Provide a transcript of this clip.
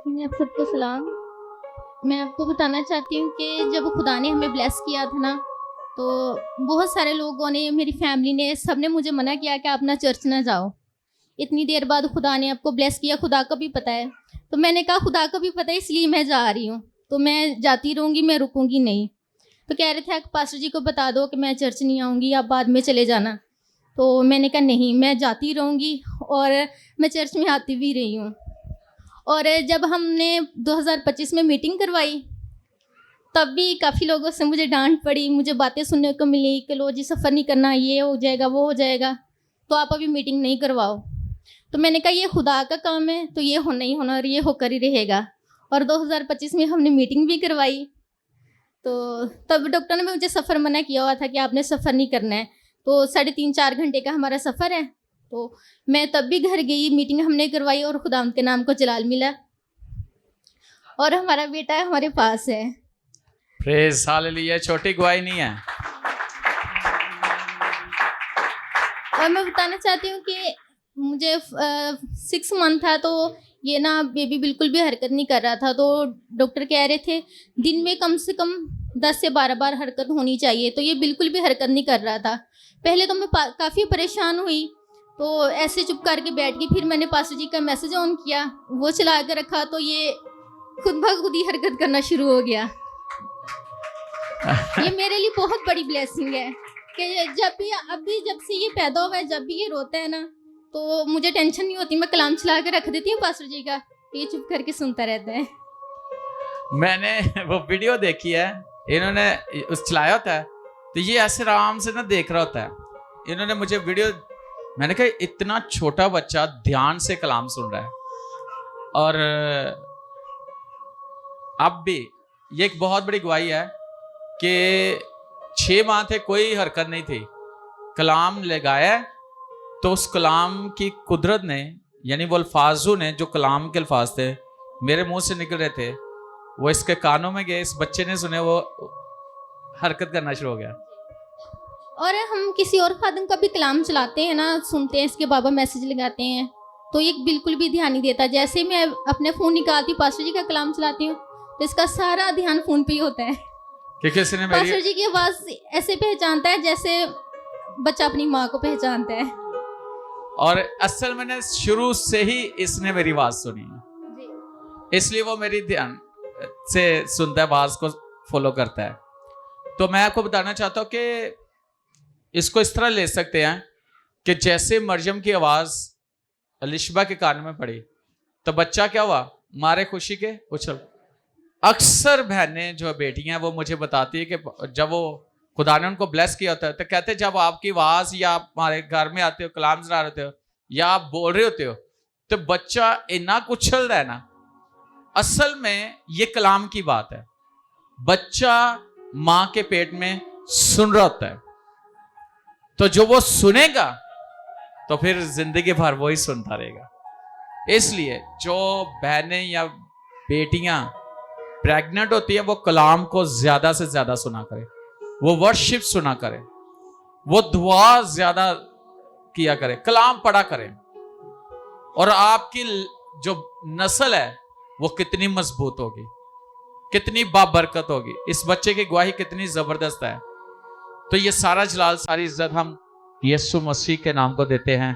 आप सबको सलाम। मैं आपको बताना चाहती हूँ कि जब खुदा ने हमें ब्लेस किया था ना, तो बहुत सारे लोगों ने, मेरी फैमिली ने, सब ने मुझे मना किया कि आप ना चर्च ना जाओ। इतनी देर बाद खुदा ने आपको ब्लेस किया, खुदा को भी पता है। तो मैंने कहा खुदा को भी पता है, इसलिए मैं जा रही हूँ, तो मैं जाती रहूँगी, मैं रुकूँगी नहीं। तो कह रहे थे पास्टर जी को बता दो कि मैं चर्च नहीं आऊँगी, आप बाद में चले जाना। तो मैंने कहा नहीं, मैं जाती रहूँगी, और मैं चर्च में आती भी रही हूँ। और जब हमने 2025 में मीटिंग करवाई, तब भी काफ़ी लोगों से मुझे डांट पड़ी, मुझे बातें सुनने को मिली कि लो जी सफ़र नहीं करना, ये हो जाएगा वो हो जाएगा, तो आप अभी मीटिंग नहीं करवाओ। तो मैंने कहा ये खुदा का काम है, तो ये होना ही होना और ये होकर ही रहेगा। और 2025 में हमने मीटिंग भी करवाई, तो तब डॉक्टर ने मुझे सफ़र मना किया हुआ था कि आपने सफ़र नहीं करना है। तो 3.5-4 घंटे का हमारा सफ़र है। तो मैं तब भी घर गई, मीटिंग हमने करवाई और खुदावंद के नाम को जलाल मिला, और हमारा बेटा हमारे पास है। Praise hallelujah. छोटी गवाही नहीं है। और मैं बताना चाहती हूँ कि मुझे 6 मंथ था, तो ये ना बेबी बिल्कुल भी हरकत नहीं कर रहा था। तो डॉक्टर कह रहे थे दिन में कम से कम 10 से 12 बार हरकत होनी चाहिए, तो ये बिल्कुल भी हरकत नहीं कर रहा था। पहले तो मैं काफ़ी परेशान हुई, तो ऐसे चुप करके बैठ गई। फिर मैंने पास्टर जी का मैसेज ऑन किया, वो चला कर रखा, तो ये खुद ब खुद ही हरकत करना शुरू हो गया। ये मेरे लिए बहुत बड़ी ब्लेसिंग है कि जब से ये पैदा हुआ है, जब भी ये रोता है ना, तो मुझे टेंशन नहीं होती। मैं कलाम चला कर रख देती हूँ पास्टर जी का, ये चुप करके सुनता रहता है। मैंने वो वीडियो देखी है, इन्होंने उस चलाया होता है, तो ये ऐसे आराम से ना देख रहा होता है। इन्होंने मुझे वीडियो, मैंने कहा इतना छोटा बच्चा ध्यान से कलाम सुन रहा है। और अब भी ये एक बहुत बड़ी गवाही है कि 6 माह थे, कोई हरकत नहीं थी, कलाम लगाया तो उस कलाम की कुदरत ने, यानी वो अल्फाजों ने, जो कलाम के अल्फाज थे मेरे मुंह से निकल रहे थे, वो इसके कानों में गए, इस बच्चे ने सुने, वो हरकत करना शुरू हो गया। और हम किसी और खादिम का भी कलाम चलाते हैं ना, सुनते हैं, इसके बाबा मैसेज लगाते हैं, तो ये बिल्कुल भी ध्यान नहीं देता। जैसे मैं अपने फ़ोन निकालती हूँ, पास्टर जी का कलाम चलाती हूँ, तो इसका सारा ध्यान फ़ोन पे ही होता है। किसी ने पास्टर जी की आवाज़ ऐसे पहचानता है जैसे बच्चा अपनी माँ को पहचानता है। और असल मैंने शुरू से ही इसने मेरी आवाज सुनी है, इसलिए वो मेरी ध्यान से सुनता है, आवाज को फॉलो करता है। तो मैं आपको बताना चाहता हूँ कि इसको इस तरह ले सकते हैं कि जैसे मरियम की आवाज अलिशबा के कान में पड़ी, तो बच्चा क्या हुआ, मारे खुशी के उछल। अक्सर बहनें जो बेटियां, वो मुझे बताती है कि जब वो खुदा ने उनको ब्लेस किया होता है, तो कहते हैं जब आपकी आवाज या आप हमारे घर में आते हो, कलाम सुना रहे हो या आप बोल रहे होते हो, तो बच्चा इतना उछलता है ना। असल में ये कलाम की बात है। बच्चा मां के पेट में सुन रहा होता है, तो जो वो सुनेगा तो फिर जिंदगी भर वो ही सुनता रहेगा। इसलिए जो बहनें या बेटियां प्रेग्नेंट होती है, वो कलाम को ज्यादा से ज्यादा सुना करे, वो वर्शिप सुना करे, वो दुआ ज्यादा किया करे, कलाम पढ़ा करे, और आपकी जो नस्ल है वो कितनी मजबूत होगी, कितनी बाबरकत होगी। इस बच्चे की गवाही कितनी जबरदस्त है। तो ये सारा जलाल, सारी इज्जत हम यीशु मसीह के नाम को देते हैं।